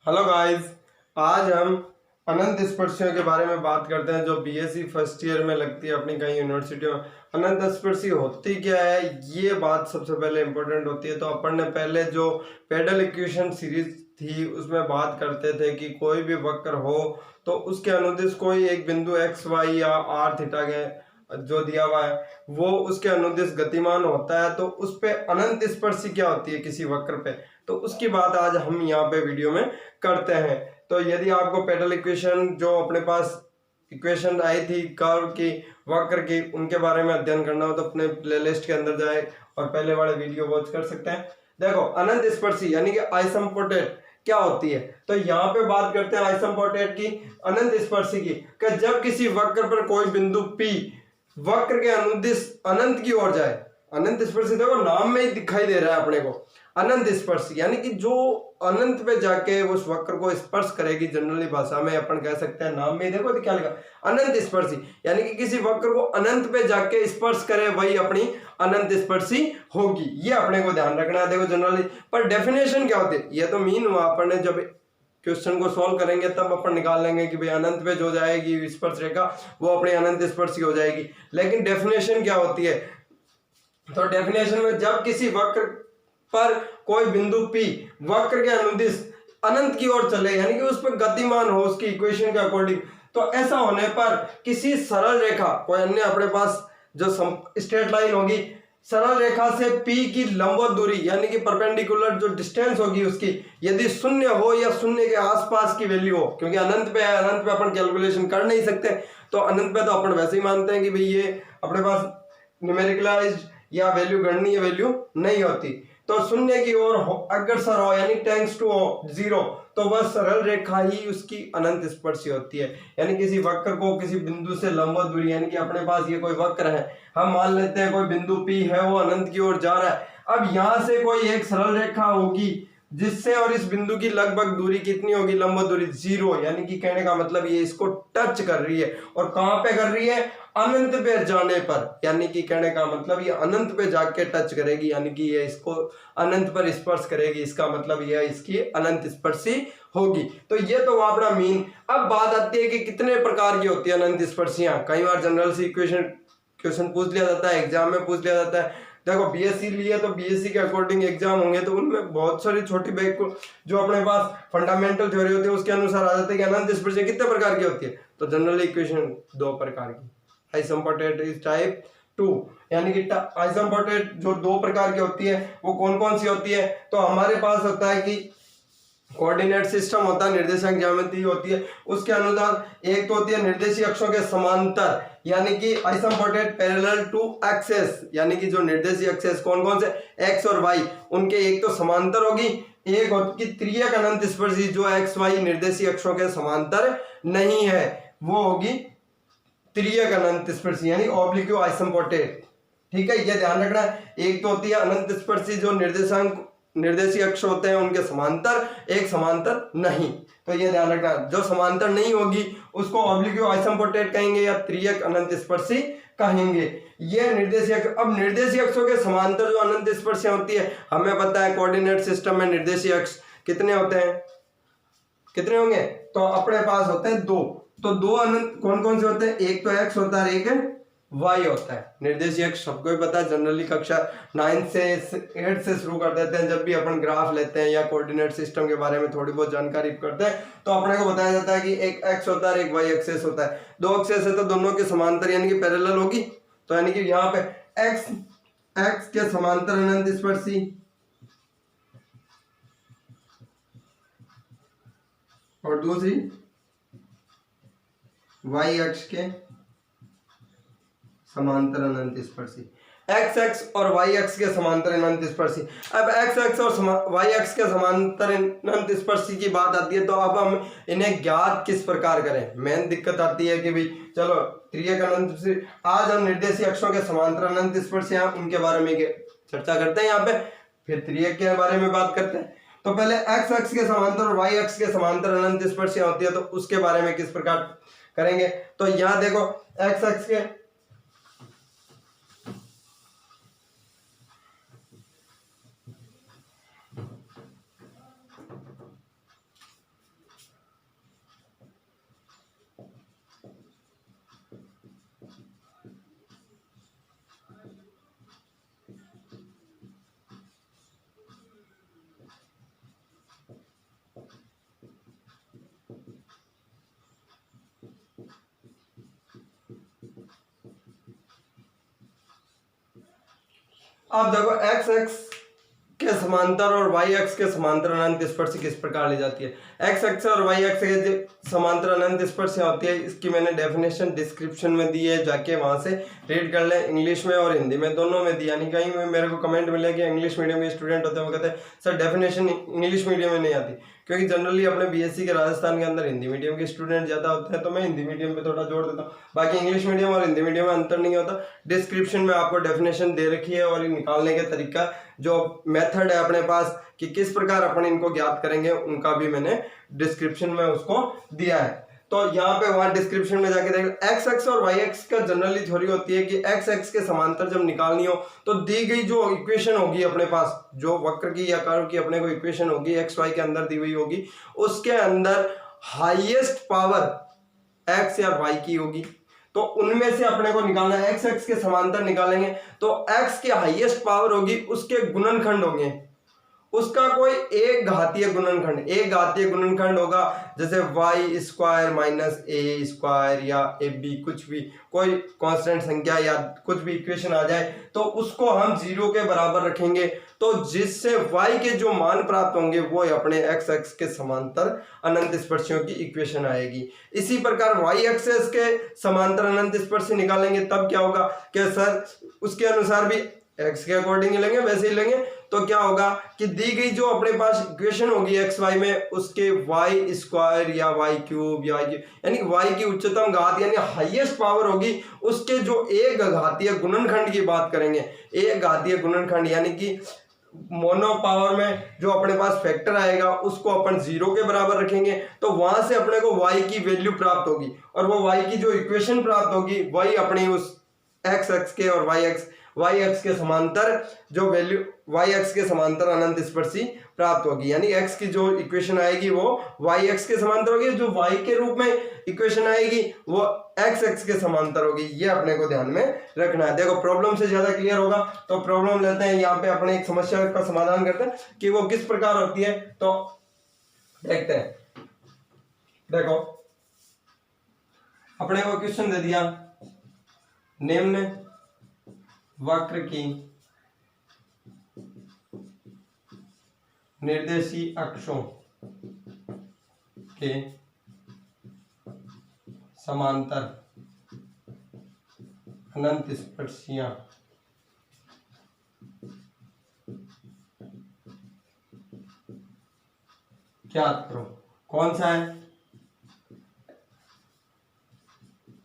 Hello guys, आज हम अनंत स्पर्शियों के बारे में बात करते हैं जो बीएससी फर्स्ट ईयर में लगती है अपनी कई यूनिवर्सिटियों में। अनंत स्पर्शी होती क्या है, ये बात सबसे पहले इम्पोर्टेंट होती है। तो अपन ने पहले जो पेडल इक्वेशन सीरीज थी उसमें बात करते थे कि कोई भी वक्र हो तो उसके अनुदिश कोई एक बिंदु एक्स वाई या आर थीटा के जो दिया हुआ है वो उसके अनुदिश गतिमान होता है, तो उस पे अनंत स्पर्शी क्या होती है किसी वक्र पे, तो उसकी बात आज हम यहाँ पे वीडियो में करते हैं। तो यदि आपको पेडल इक्वेशन जो अपने पास इक्वेशन आई थी कर्व की, वक्र की, उनके बारे में अध्ययन करना हो तो अपने प्लेलिस्ट के अंदर जाए और पहले वाले वीडियो वॉच कर सकते हैं। देखो, अनंत स्पर्शी यानी कि आइसोम्पोटेट क्या होती है, तो यहाँ पे बात करते हैं आइसोम्पोटेट की, अनंत स्पर्शी की। कि जब किसी वक्र पर कोई बिंदु P वक्र के अनुदिश अनंत की ओर जाए, अनंत स्पर्शी देखो नाम में ही दिखाई दे रहा है अपने को, अनंत स्पर्शी यानी कि जो अनंत पे जाके उस वक्र को स्पर्श करेगी। जनरली भाषा में अपन कह सकते हैं, नाम में देखो क्या लिखा, अनंत स्पर्शी, यानी कि किसी वक्र को अनंत पे जाके स्पर्श करे वही अपनी अनंत स्पर्शी होगी। ये अपने को ध्यान रखना है। देखो जनरली पर डेफिनेशन क्या होती है, ये तो मीन हुआ, अपन ने जब क्वेश्चन को सॉल्व करेंगे तब अपन निकाल लेंगे कि भाई अनंत पे जो जाएगी स्पर्श रेखा वो अपनी अनंत स्पर्शी हो जाएगी। लेकिन डेफिनेशन क्या होती है, तो डेफिनेशन में जब किसी वक्र पर कोई बिंदु P वक्र के अनुदिश अनंत की ओर चले यानी कि उस पर गतिमान हो उसकी इक्वेशन के अकॉर्डिंग, तो ऐसा होने पर किसी सरल रेखा, कोई अन्य अपने पास जो स्ट्रेट लाइन होगी, सरल रेखा से P की लंबवत दूरी यानी कि परपेंडिकुलर जो डिस्टेंस होगी उसकी यदि शून्य हो या शून्य के आसपास की वैल्यू हो, क्योंकि अनंत पे है, अनंत पे अपन कैलकुलेशन कर नहीं सकते, तो अनंत पे तो अपन वैसे ही मानते हैं कि भाई ये अपने पास न्यूमेरिकलाइज्ड या वैल्यू गणनीय वैल्यू नहीं होती। तो शून्य की ओर अग्रसर हो यानी टेंड्स टू जीरो, तो वह सरल रेखा ही उसकी अनंत स्पर्शी होती है। यानी किसी वक्र को किसी बिंदु से लंबवत दूरी, यानी कि अपने पास ये कोई वक्र है, हम मान लेते हैं कोई बिंदु P है वो अनंत की ओर जा रहा है। अब यहां से कोई एक सरल रेखा होगी जिससे और इस बिंदु की लगभग दूरी कितनी होगी, लंबवत दूरी 0, यानी कि कहने का मतलब ये इसको टच कर रही है। और कहां पे कर रही है, अनंत पे जाने पर, यानी कि कहने का मतलब ये अनंत पे जाके टच करेगी, यानी कि ये इसको अनंत पर स्पर्श करेगी, इसका मतलब ये इसकी अनंत स्पर्शी होगी। तो ये तो अपना मीन। अब बात आती है कि कितने प्रकार की होती है अनंत स्पर्शियां। कई बार जनरल से क्वेश्चन पूछ लिया जाता है, एग्जाम में पूछ लिया जाता है। देखो बीएससी लिए तो बीएससी के अकॉर्डिंग एग्जाम होंगे, तो उनमें बहुत सारी छोटी बैक जो अपने पास फंडामेंटल थ्योरी होती है उसके अनुसार आ जाता है कि अनंत स्पर्शियां कितने प्रकार की होती है। तो जनरली इक्वेशन 2 प्रकार की, आइसोम्पोटेट इज टाइप 2, यानी कि आइसोम्पोटेट जो 2 प्रकार की होती है वो कौन कौन सी होती है, तो हमारे पास होता है कि कोऑर्डिनेट सिस्टम होता है, निर्देशांक ज्यामिति होती है, उसके अनुसार एक तो होती है निर्देशीय अक्षों के समांतर, यानी कि आइसोम्पोटेट पैरेलल टू एक्सेस, यानी कि जो निर्देशीय एक्सेस कौन कौन से एक्स और वाई उनके एक तो समांतर होगी, एक होती है त्रियक अनंत स्पर्शी जो एक्स वाई निर्देशीय अक्षों के समांतर नहीं है, वो होगी त्रियक अनंत स्पर्शी यानी ऑब्लिक्यू आइसोम्पोटेट। ठीक है, ये ध्यान रखना है। एक तो होती है अनंत स्पर्शी जो निर्देशीय अक्ष होते हैं उनके समांतर, एक समांतर नहीं, तो ये ध्यान रखना। जो समांतर नहीं होगी उसको ऑब्लिक्यू आइसोम्पोटेट कहेंगे या त्रियक अनंत स्पर्शी कहेंगे। ये निर्देशीय अब निर्देशीय अक्षों के समांतर जो अनंत स्पर्शियां होती है, हमें पता है कोऑर्डिनेट सिस्टम में निर्देशीय अक्ष कितने होते हैं, कितने होंगे, तो अपने पास होते हैं 2। तो 2 अनंत कौन कौन से होते हैं, एक तो एक्स होता है, एक वाई होता है। निर्देशीय अक्ष सबको ही पता है, जनरली कक्षा 9 से 8 से शुरू कर देते हैं। जब भी अपन ग्राफ लेते हैं या कोऑर्डिनेट सिस्टम के बारे में थोड़ी बहुत जानकारी करते हैं तो अपने को बताया जाता है कि एक एक्स होता है, एक वाई एक्सेस होता है। 2 एक्सेस है तो दोनों के समांतर यानी कि पैरेलल होगी, तो यानी कि यहाँ पे एक्स के समांतर अनंत स्पर्शी और दूसरी वाई अक्ष के समांतर अनंत स्पर्शी, एक्स एक्स और वाई अक्ष के समांतर अनंत स्पर्शी। अब एक्स एक्स और वाई अक्ष के समांतर अनंत स्पर्शी की बात आती है, तो अब हम इन्हें ज्ञात किस प्रकार करें। मेन दिक्कत आती है कि भाई चलो त्रियक अनंत से आज हम निर्देशीय अक्षों के समांतर अनंत स्पर्शी उनके बारे में चर्चा करते हैं यहाँ पे, फिर त्रियक के बारे में बात करते हैं। तो पहले एक्स अक्ष के समांतर और वाई अक्ष के समांतर अनंत स्पर्शियां होती है, तो उसके बारे में किस प्रकार करेंगे। तो यहां देखो एक्स अक्ष के अब देखो एक्स एक्स के समांतर और वाई एक्स के समांतर अनंत स्पर्शी किस प्रकार ली जाती है। एक्स एक्स और वाई एक्स के समांतर अनंत स्पर्शियां होती है, इसकी मैंने डेफिनेशन डिस्क्रिप्शन में दी है, जाके वहां से रीड कर ले, इंग्लिश में और हिंदी में दोनों में दी। यानी कहीं में मेरे को कमेंट मिले कि इंग्लिश मीडियम के स्टूडेंट होते हैं, वो कहते हैं सर डेफिनेशन इंग्लिश मीडियम में नहीं आती, क्योंकि जनरली अपने बीएससी के राजस्थान के अंदर हिंदी मीडियम के स्टूडेंट ज्यादा होते हैं, तो मैं हिंदी मीडियम पे थोड़ा जोर देता हूँ। बाकी इंग्लिश मीडियम और हिंदी मीडियम में अंतर नहीं होता। डिस्क्रिप्शन में आपको डेफिनेशन दे रखी है और निकालने का तरीका जो मेथड है अपने पास कि किस प्रकार अपन इनको ज्ञात करेंगे, उनका भी मैंने डिस्क्रिप्शन में उसको दिया है। तो यहाँ पे वहां डिस्क्रिप्शन में जाके देख, एक्स एक्स और वाई एक्स का जनरली थ्योरी होती है कि एक्स एक्स के समांतर जब निकालनी हो तो दी गई जो इक्वेशन होगी अपने पास, जो वक्र की या कर्व की अपने को इक्वेशन होगी एक्स वाई के अंदर दी हुई होगी, उसके अंदर हाईएस्ट पावर एक्स या वाई की होगी। तो उनमें से अपने को निकालना है, एक्स एक्स के समांतर निकालेंगे तो एक्स की हाईएस्ट पावर होगी, उसके गुणनखंड होंगे, उसका कोई एक घातीय गुणनखंड होगा, जैसे Y square minus a square या ए बी, कुछ भी कोई कांस्टेंट संख्या या कुछ भी इक्वेशन आ जाए तो उसको हम जीरो के बराबर रखेंगे, तो जिससे y के जो मान प्राप्त होंगे वो अपने x एक्स के समांतर अनंत स्पर्शियों की इक्वेशन आएगी। इसी प्रकार y एक्सिस के समांतर अनंत स्पर्शी निकालेंगे तब क्या होगा कि सर उसके अनुसार भी x के अकॉर्डिंग ही लेंगे, वैसे ही लेंगे, तो क्या होगा कि दी गई जो अपने पास इक्वेशन होगी एक्स वाई में, उसके वाई स्क्वायर या वाई क्यूब या यानी वाई की उच्चतम घात यानी हाईएस्ट पावर होगी, उसके जो एक घातीय गुणनखंड की बात करेंगे, एक घातीय गुणनखंड यानी कि मोनो पावर में जो अपने पास फैक्टर आएगा उसको अपन जीरो के बराबर रखेंगे, तो वहां से अपने को y की वैल्यू प्राप्त होगी और वो y की जो इक्वेशन प्राप्त होगी वही अपनी उस x एक्स के और y एक्स के समांतर जो वैल्यू y एक्स के समांतर अनंत स्पर्शी प्राप्त होगी। यानी x की जो इक्वेशन आएगी वो y एक्स के समांतर होगी, जो y के रूप में इक्वेशन आएगी वो x एक्स के समांतर होगी। ये अपने को ध्यान में रखना है। देखो प्रॉब्लम से ज्यादा क्लियर होगा, तो प्रॉब्लम लेते हैं, यहाँ पे अपने एक समस्या का समाधान करते हैं कि वो किस प्रकार होती है, तो देखते हैं। देखो अपने को क्वेश्चन दे दिया, निम्न वक्र की निर्देशी अक्षों के समांतर अनंत स्पर्शियां ज्ञात करो। कौन सा है?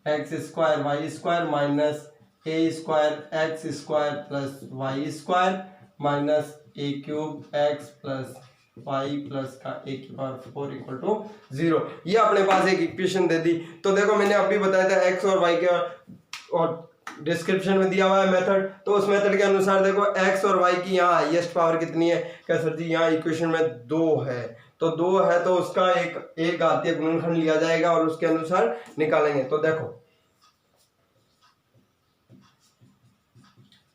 X square y square minus a square x square plus y square minus a cube x plus y plus का ए की पावर 4 इक्वल टू 0। ये अपने पास एक इक्वेशन दे दी। तो देखो मैंने अभी बताया था एक्स और वाई के और डिस्क्रिप्शन में दिया हुआ है मेथड, तो उस मेथड के अनुसार देखो एक्स और वाई की यहाँ हाईएस्ट पावर कितनी है, क्या सर जी यहाँ इक्वेशन में 2 है, तो 2 है तो उसका एक घातीय गुणनखंड लिया जाएगा और उसके अनुसार निकालेंगे। तो देखो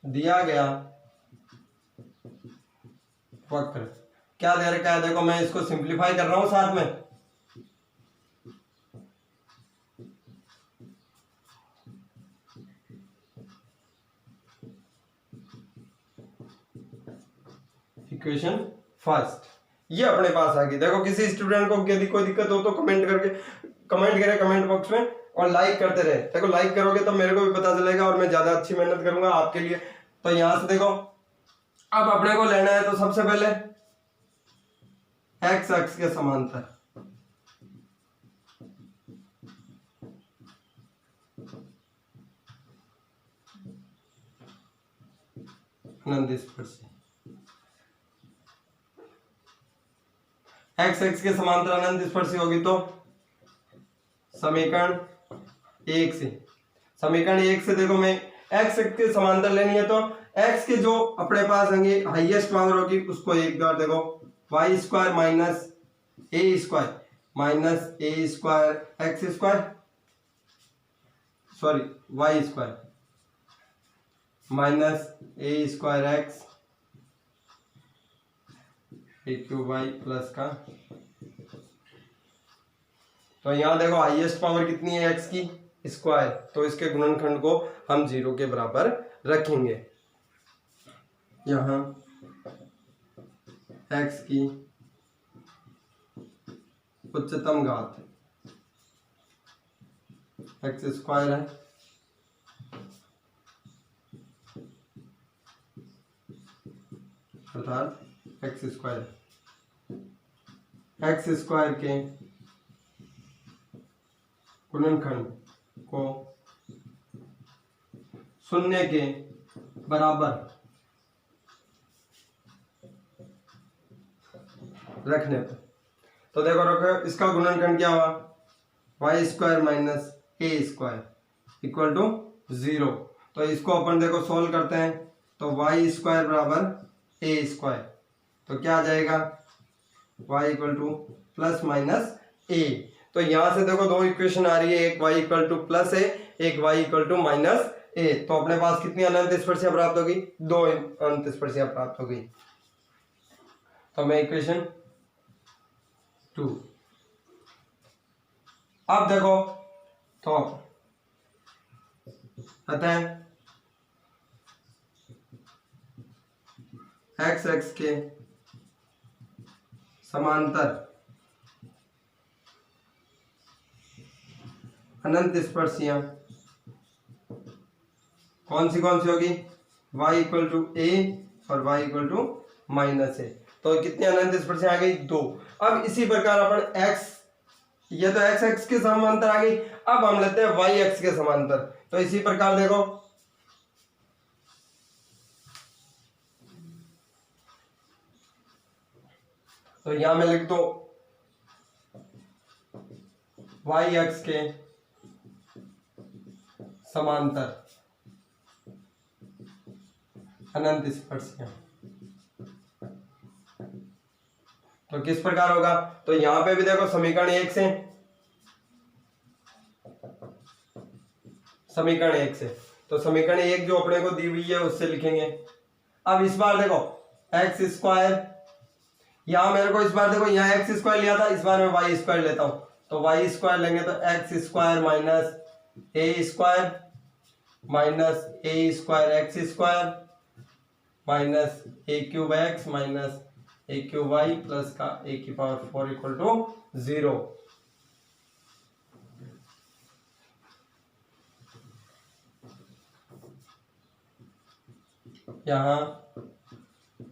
दिया गया वक्र क्या दे रखा है, देखो मैं इसको सिंप्लीफाई कर रहा हूं साथ में, इक्वेशन फर्स्ट ये अपने पास आ गई। देखो किसी स्टूडेंट को यदि कोई दिक्कत हो तो कमेंट करे कमेंट बॉक्स में और लाइक करते रहे। देखो लाइक करोगे तो मेरे को भी पता चलेगा और मैं ज्यादा अच्छी मेहनत करूंगा आपके लिए। तो यहां से देखो अब अपने को लेना है, तो सबसे पहले एक्स एक्स के समांतर अनंत स्पर्शी, एक्स एक्स के समांतर अनंत स्पर्शी होगी तो समीकरण 1 से देखो मैं एक्स एक्स के समांतर लेनी है, तो एक्स के जो अपने पास होंगे हाईएस्ट पावर होगी उसको एक बार देखो y square minus a square x square sorry y square minus a square x a cube y plus का, तो यहां देखो हाईएस्ट पावर कितनी है एक्स की स्क्वायर, तो इसके गुणनखंड को हम 0 के बराबर रखेंगे। यहाँ x की उच्चतम घात एक्स स्क्वायर है, अर्थात एक्स स्क्वायर के गुणनखंड को शून्य के बराबर रखने पर, तो देखो रखो इसका गुणनखंड क्या हुआ, y square minus a square equal to 0। तो इसको अपन देखो सोल्व करते हैं, तो वाई स्क्वायर बराबर ए स्क्वायर, तो क्या आ जाएगा y equal to plus minus a. तो यहां से देखो दो इक्वेशन आ रही है, एक वाई इक्वल टू प्लस ए, एक Y equal to minus a. तो अपने पास कितनी अनंत स्पर्शियां प्राप्त होगी, 2 अनंत स्पर्शियां प्राप्त होगी। तो मैं इक्वेशन 2, अब देखो तो अतः एक्स एक्स के समांतर अनंत स्पर्शियां कौन सी होगी, y इक्वल टू ए और y equal to minus a. तो कितनी अनंत स्पर्शियां आ गई, 2। अब इसी प्रकार अपन x, ये तो x x के समांतर आ गई, अब हम लेते हैं y x के समांतर। तो इसी प्रकार देखो तो यहां मैं लिख दो y x के समांतर अनंत स्पर्शियां, तो किस प्रकार होगा, तो यहां पे भी देखो समीकरण 1 से, समीकरण 1 से, तो समीकरण 1 जो अपने को दी हुई है उससे लिखेंगे। अब इस बार देखो एक्स स्क्वायर, यहां मेरे को इस बार देखो यहाँ एक्स स्क्वायर लिया था, इस बार मैं वाई स्क्वायर लेता हूं, तो वाई स्क्वायर लेंगे तो x square minus a square minus a square x square minus a cube x minus a cube y plus का ए की पावर 4 इक्वल टू 0। यहाँ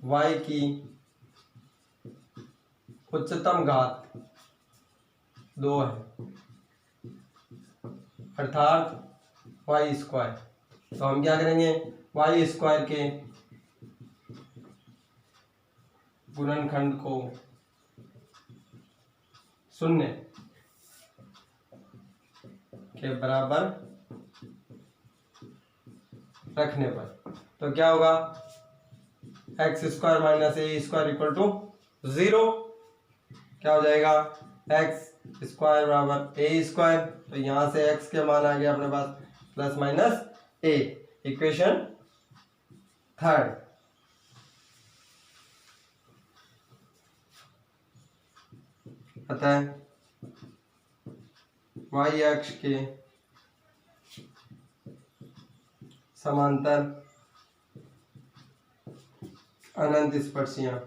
y की उच्चतम घात 2 है, अर्थात वाई स्क्वायर। तो हम क्या करेंगे, वाई स्क्वायर के गुणनखंड को 0 के बराबर रखने पर, तो क्या होगा, x square minus a square equal to 0। क्या हो जाएगा, एक्स स्क्वायर बराबर ए स्क्वायर, तो यहां से एक्स के मान आ गया अपने पास प्लस माइनस ए। इक्वेशन 3, अतः y अक्ष के समांतर अनंत स्पर्शियां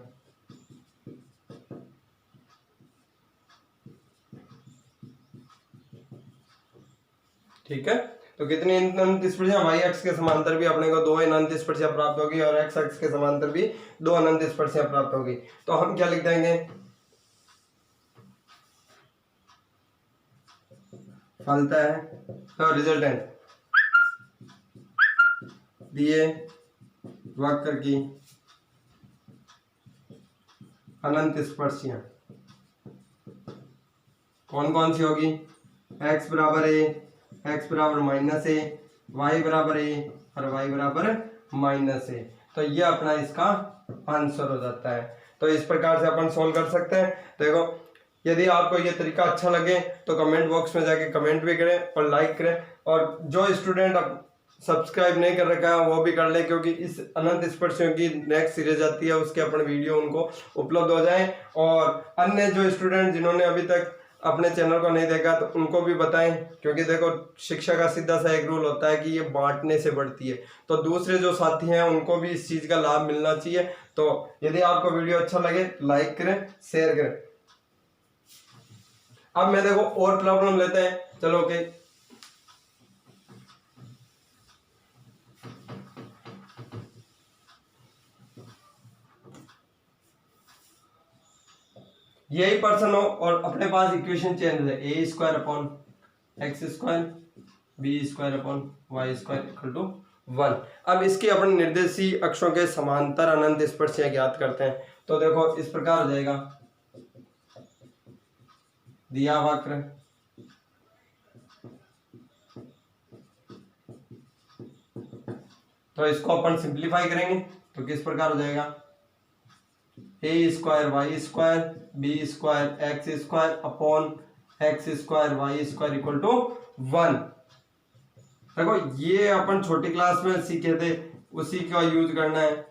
ठीक है। तो कितनी अनंत स्पर्शियां, y अक्ष के समांतर भी अपने को 2 अनंत स्पर्शियां प्राप्त होगी और x अक्ष के समांतर भी 2 अनंत स्पर्शियां प्राप्त होगी। तो हम क्या लिख देंगे, फलता है तो रिजल्टेंट दिए वक्र की अनंत स्पर्शियां कौन कौन सी होगी, x बराबर ए, x बराबर माइनस ए, y बराबर ए और y बराबर माइनस ए। तो ये अपना इसका आंसर हो जाता है। तो इस प्रकार से अपन सोल्व कर सकते हैं। देखो यदि आपको ये तरीका अच्छा लगे तो कमेंट बॉक्स में जाके कमेंट भी करें और लाइक करें, और जो स्टूडेंट अब सब्सक्राइब नहीं कर रखा है वो भी कर ले, क्योंकि इस अनंत स्पर्शियों की नेक्स्ट सीरीज आती है उसके अपन वीडियो उनको उपलब्ध हो जाए। और अन्य जो स्टूडेंट जिन्होंने अभी तक अपने चैनल को नहीं देखा तो उनको भी बताएं, क्योंकि देखो शिक्षा का सीधा सा एक रूल होता है कि ये बांटने से बढ़ती है, तो दूसरे जो साथी हैं उनको भी इस चीज़ का लाभ मिलना चाहिए। तो यदि आपको वीडियो अच्छा लगे लाइक करें, शेयर करें। अब मैं देखो और प्रॉब्लम लेते हैं, चलो ओके। यही पर्सन हो और अपने पास इक्वेशन चेंज है, a square upon x square b square upon y square equal to 1। अब इसकी अपन निर्देशीय अक्षों के समांतर अनंत स्पर्शियां ज्ञात करते हैं। तो देखो इस प्रकार हो जाएगा, दिया वक्र तो इसको अपन सिंप्लीफाई करेंगे तो किस प्रकार हो जाएगा, a square y square b square x square upon x square y square equal to 1। देखो ये अपन छोटी क्लास में सीखे थे, उसी का यूज करना है।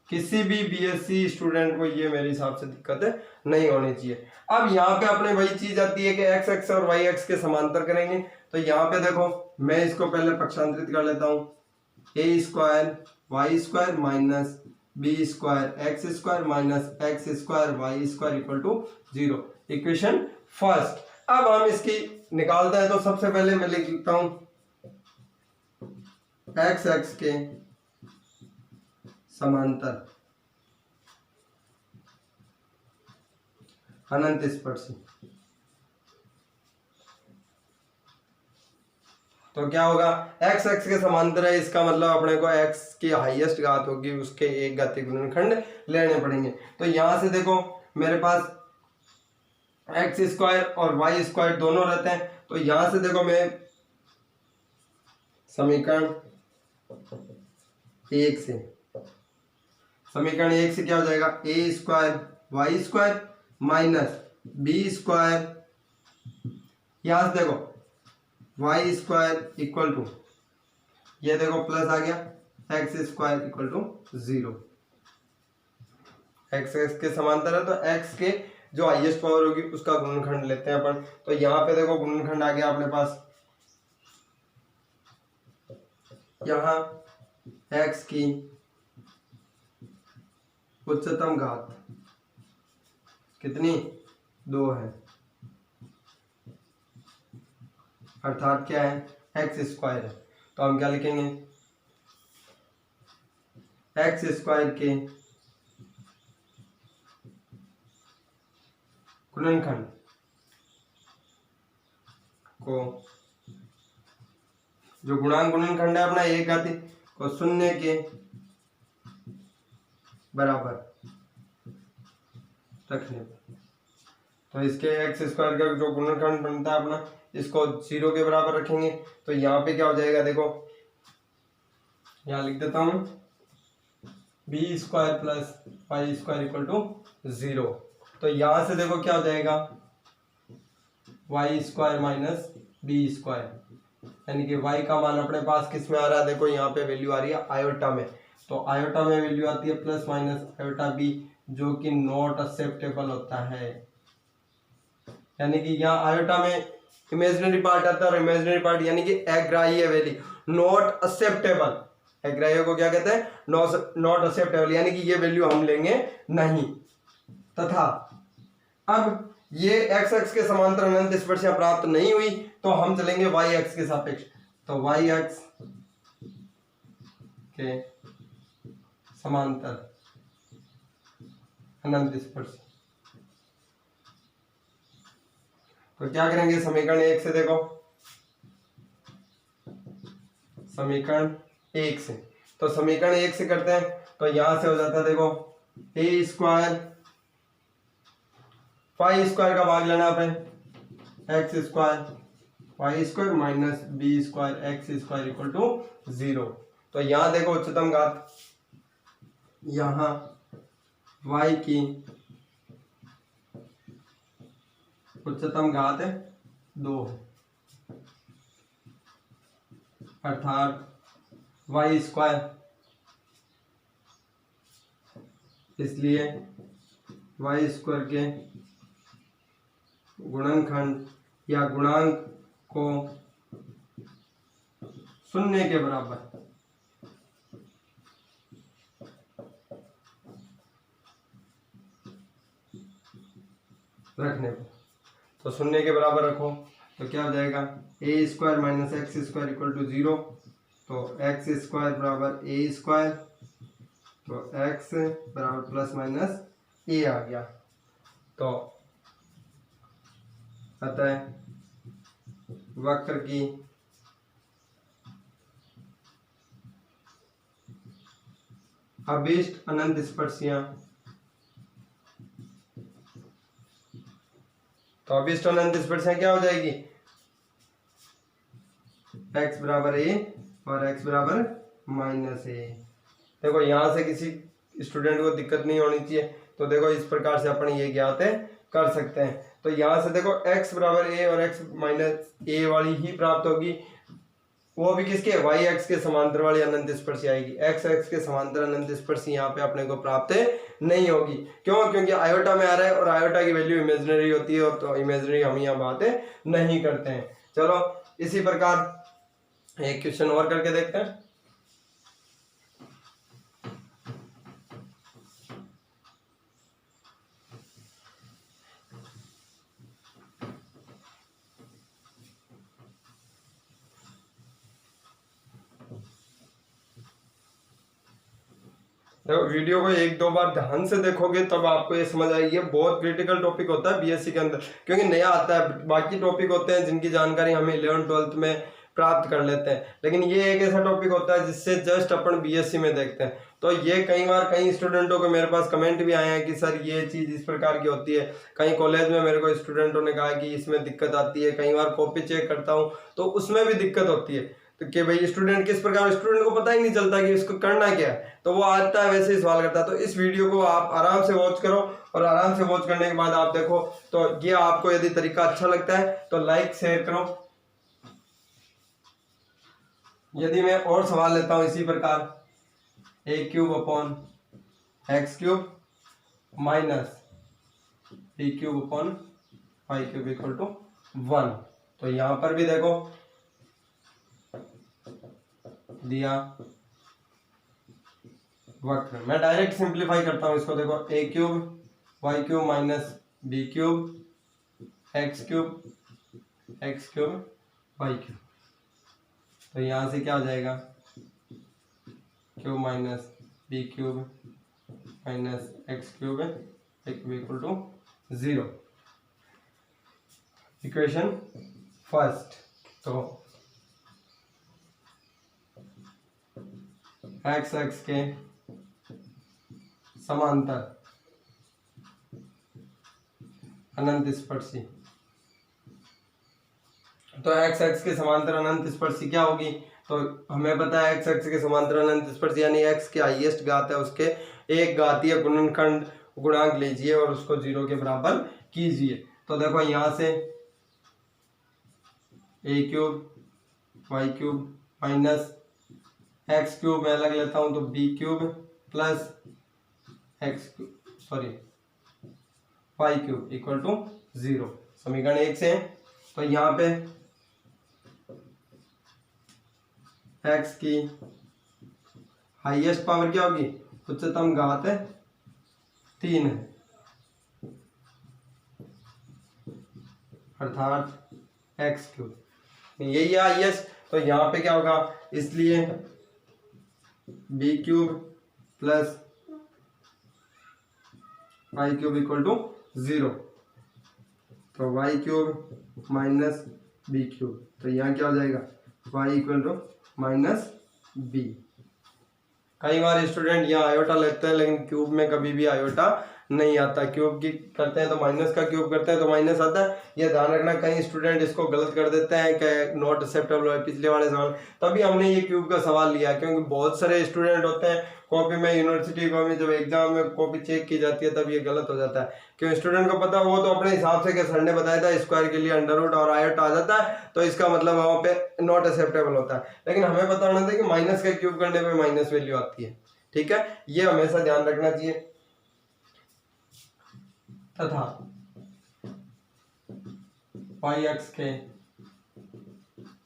किसी भी बीएससी स्टूडेंट को ये मेरे हिसाब से दिक्कत नहीं होनी चाहिए। अब यहाँ पे अपने वही चीज आती है कि एक्स एक्स और वाई एक्स के समांतर करेंगे। तो यहाँ पे देखो मैं इसको पहले पक्षांतरित कर लेता हूँ, a square y square minus b square x square minus x square y square equal to 0, equation first. अब हम इसकी निकालते हैं, तो सबसे पहले मैं लिख लेता हूं एक्स एक्स के समांतर अनंत स्पर्शी। तो क्या होगा, एक्स एक्स के समांतर है, इसका मतलब अपने को एक्स की हाईएस्ट घात होगी उसके एक घातीय गुणनखंड लेने पड़ेंगे। तो यहां से देखो मेरे पास एक्स स्क्वायर और वाई स्क्वायर दोनों रहते हैं। तो यहां से देखो मैं समीकरण एक से क्या हो जाएगा, a square y square minus b square, यहां से देखो वाई स्क्वायर इक्वल टू, ये देखो प्लस आ गया x square equal to 0। X x के समांतर है तो एक्स के जो हाईएस्ट पावर होगी उसका गुणनखंड लेते हैं अपन। तो यहाँ पे देखो गुणनखंड आ गया अपने पास, यहाँ एक्स की उच्चतम घात कितनी 2 है, अर्थात क्या है एक्स स्क्वायर है। तो हम क्या लिखेंगे, एक्स स्क्वायर के गुणनखंड को, जो गुणांक गुणनखंड है अपना एक घाती को 0 के बराबर रखने पर, तो इसके एक्स स्क्वायर का जो गुणनखंड बनता है अपना इसको 0 के बराबर रखेंगे। तो यहाँ पे क्या हो जाएगा, देखो यहाँ लिख देता हूं b square plus y square equal to 0। तो यहां से देखो क्या हो जाएगा, y square minus b square, यानी कि y का मान अपने पास किस में आ रहा है, देखो यहाँ पे वैल्यू आ रही है आयोटा में। तो आयोटा में वैल्यू आती है प्लस माइनस आयोटा बी, जो कि नॉट एक्सेप्टेबल होता है। यानी कि यहाँ आयोटा में इमेजिनरी पार्ट आता है और इमेजिनरी पार्ट यानी कि अग्राह्य वैल्यू, नॉट एक्सेप्टेबल। अग्राह्य को क्या कहते हैं, नॉट एक्सेप्टेबल, यानी कि ये वैल्यू हम लेंगे नहीं। तथा अब ये एक्स एक्स के समांतर अनंत स्पर्शियां प्राप्त नहीं हुई तो हम चलेंगे वाई एक्स के सापेक्ष। तो वाई एक्स के समांतर अनंत स्पर्श, तो क्या करेंगे, समीकरण 1 से देखो, समीकरण 1 से, तो समीकरण 1 से करते हैं तो यहां से हो जाता है देखो ए स्क्वायर वाई स्क्वायर का भाग लेना अपने x square y square minus b square x square equal to 0। तो यहां देखो उच्चतम घात, यहां y की उच्चतम घात 2 है, अर्थात वाई स्क्वायर, इसलिए वाई स्क्वायर के गुणनखंड या गुणांक को शून्य के बराबर रखने को, तो शून्य के बराबर रखो तो क्या हो जाएगा, a square minus x square equal to 0। तो एक्स स्क्वायर बराबर ए स्क्वायर, तो एक्स बराबर प्लस माइनस ए आ गया। तो अतः वक्र की अभीष्ट अनंत स्पर्शियां, तो अभीष्ट अनंत स्पर्शियां क्या हो जाएगी, x बराबर a और x बराबर माइनस ए। देखो यहाँ से किसी स्टूडेंट को दिक्कत नहीं होनी चाहिए, तो देखो इस प्रकार से अपन ये ज्ञात कर सकते हैं। तो यहाँ से देखो x बराबर a और x माइनस ए वाली ही प्राप्त होगी, वो भी किसके, y x के समांतर वाली अनंत स्पर्शी आएगी। x x के समांतर अनंत स्पर्शी यहाँ पे अपने को प्राप्त नहीं होगी। क्यों? क्योंकि आयोटा में आ रहा है और आयोटा की वैल्यू इमेजिनरी होती है, और तो इमेजिनरी हम यहाँ बातें नहीं करते हैं। चलो इसी प्रकार एक क्वेश्चन और करके देखते हैं। देखो वीडियो को एक दो बार ध्यान से देखोगे तब आपको ये समझ आएगी। ये बहुत क्रिटिकल टॉपिक होता है बीएससी के अंदर, क्योंकि नया आता है। बाकी टॉपिक होते हैं जिनकी जानकारी हम 11th-12th में प्राप्त कर लेते हैं, लेकिन ये एक ऐसा टॉपिक होता है जिससे जस्ट अपन बीएससी में देखते हैं। तो ये कई बार कई स्टूडेंटों को मेरे पास कमेंट भी आए हैं कि सर ये चीज़ इस प्रकार की होती है। कई कॉलेज में मेरे को स्टूडेंटों ने कहा कि इसमें दिक्कत आती है। कई बार कॉपी चेक करता हूँ तो उसमें भी दिक्कत होती है, तो कि भाई स्टूडेंट किस प्रकार, स्टूडेंट को पता ही नहीं चलता कि इसको करना क्या है, तो वो आता है वैसे ही सवाल करता है। तो इस वीडियो को आप आराम से वॉच करो, और आराम से वॉच करने के बाद आप देखो। तो ये आपको यदि तरीका अच्छा लगता है तो लाइक शेयर करो। यदि मैं और सवाल लेता हूं इसी प्रकार, a cube upon x cube minus b cube upon y cube equal to 1, तो यहां पर भी देखो दिया वक्र। मैं डायरेक्ट सिंप्लीफाई करता हूं इसको। देखो a cube y cube minus b cube x cube y cube, तो यहां से क्या हो जाएगा, cube minus b cube minus x cube equal to 0। Equation first, तो एक्स एक्स के समांतर अनंत स्पर्शी, तो एक्स एक्स के समांतर अनंत स्पर्शी क्या होगी, तो हमें पता है एक्स एक्स के समांतर अनंत स्पर्शी यानी एक्स के हाईएस्ट घात है उसके एक घातीय गुणनखंड गुणांक लीजिए और उसको 0 के बराबर कीजिए। तो देखो यहाँ से a cube y cube minus x cube मैं अलग लेता हूं तो b cube plus x sorry y cube equal to 0, समीकरण 1 से। तो यहाँ पे एक्स की हाईएस्ट पावर क्या होगी, उच्चतम घात 3 है, अर्थात एक्स क्यूब, यही है हाईएस्ट। तो यहाँ पे क्या होगा, इसलिए b cube plus y cube equal to 0, तो y cube minus b cube, तो यहाँ क्या हो जाएगा, y equal to minus b. कई बार स्टूडेंट यहाँ आयोटा लेते हैं लेकिन क्यूब में कभी भी आयोटा नहीं आता। क्यूब की करते हैं तो माइनस का क्यूब करते हैं तो माइनस आता है, ये ध्यान रखना। कई स्टूडेंट इसको गलत कर देते हैं कि नॉट एक्सेप्टेबल है पिछले वाले सवाल, तभी हमने ये क्यूब का सवाल लिया, क्योंकि बहुत सारे स्टूडेंट होते हैं कॉपी में, यूनिवर्सिटी को में जब एग्जाम में कॉपी चेक की जाती है तब ये गलत हो जाता है। क्यों, स्टूडेंट को पता वो तो अपने हिसाब से कि सर ने बताया था स्क्वायर के लिए अंडर रूट और आयोटा आ जाता है, तो इसका मतलब वहाँ पे नॉट एक्सेप्टेबल होता है। लेकिन हमें पता होना चाहिए कि माइनस का क्यूब करने पे माइनस वैल्यू आती है, ठीक है, ये हमेशा ध्यान रखना चाहिए। तथा वाई एक्स के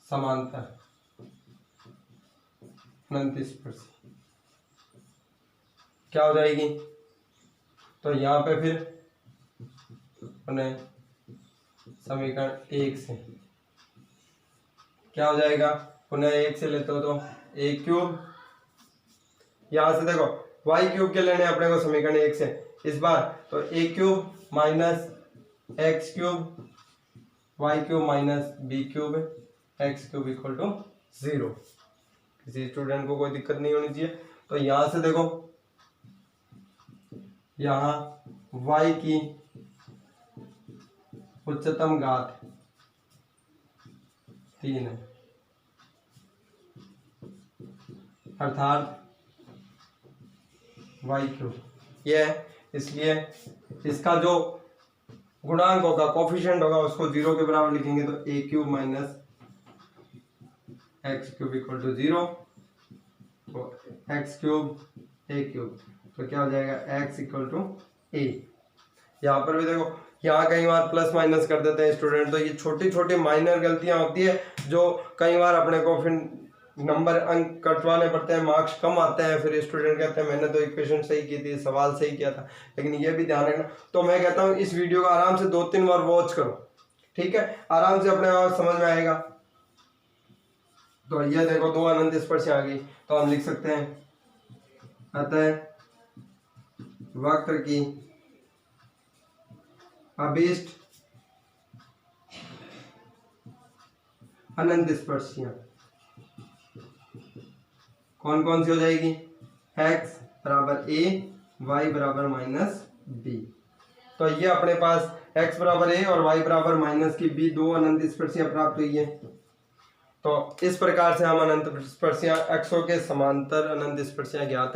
समांतर अनंत स्पर्शी क्या हो जाएगी। तो यहाँ पे फिर अपने समीकरण 1 से क्या हो जाएगा, पुनः 1 से लेते हो तो a क्यूब, यहाँ से देखो वाई क्यूब के लेने अपने को समीकरण 1 से इस बार, तो a cube minus x cube y cube minus b cube x cube equal to 0। किसी स्टूडेंट को कोई दिक्कत नहीं होनी चाहिए। तो यहाँ से देखो यहाँ y की उच्चतम घात 3 है, अर्थात वाई क्यूब ये है, इसलिए इसका जो गुणांक होगा कोफिशिएंट होगा उसको 0 के बराबर लिखेंगे, तो a cube minus x cube equal to 0, तो एक्स क्यूब a क्यूब, तो क्या हो जाएगा x इक्वल टू a। यहाँ पर भी देखो यहाँ कई बार प्लस माइनस कर देते हैं स्टूडेंट, तो ये छोटी छोटी माइनर गलतियां होती है जो कई बार अपने को फिर नंबर अंक कटवाने पड़ते हैं, मार्क्स कम आते हैं, फिर स्टूडेंट कहते हैं मैंने तो इक्वेशन सही की थी, सवाल सही किया था। लेकिन ये भी ध्यान रखना, तो मैं कहता हूँ इस वीडियो को आराम से 2-3 बार वॉच करो, ठीक है, आराम से अपने आप समझ में आएगा। तो ये देखो 2 अनंत स्पर्शियां आ गई, तो हम लिख सकते हैं अतः वक्र की अभीष्ट अनंत स्पर्शियां कौन कौन सी हो जाएगी, x बराबर a y बराबर माइनस b। तो ये अपने पास x बराबर a और y बराबर माइनस की b 2 अनंत स्पर्शियां प्राप्त हुई है। तो इस प्रकार से हम अनंत स्पर्शियां एक्सों के समांतर अनंत स्पर्शियां ज्ञात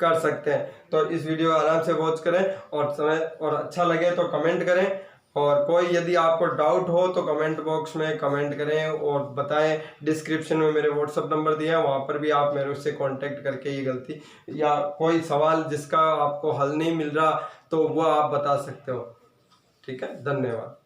कर सकते हैं। तो इस वीडियो को आराम से वॉच करें और समय और अच्छा लगे तो कमेंट करें, और कोई यदि आपको डाउट हो तो कमेंट बॉक्स में कमेंट करें और बताएं। डिस्क्रिप्शन में मेरे व्हाट्सअप नंबर दिया है, वहाँ पर भी आप मेरे उससे कांटेक्ट करके ये गलती या कोई सवाल जिसका आपको हल नहीं मिल रहा तो वो आप बता सकते हो। ठीक है, धन्यवाद।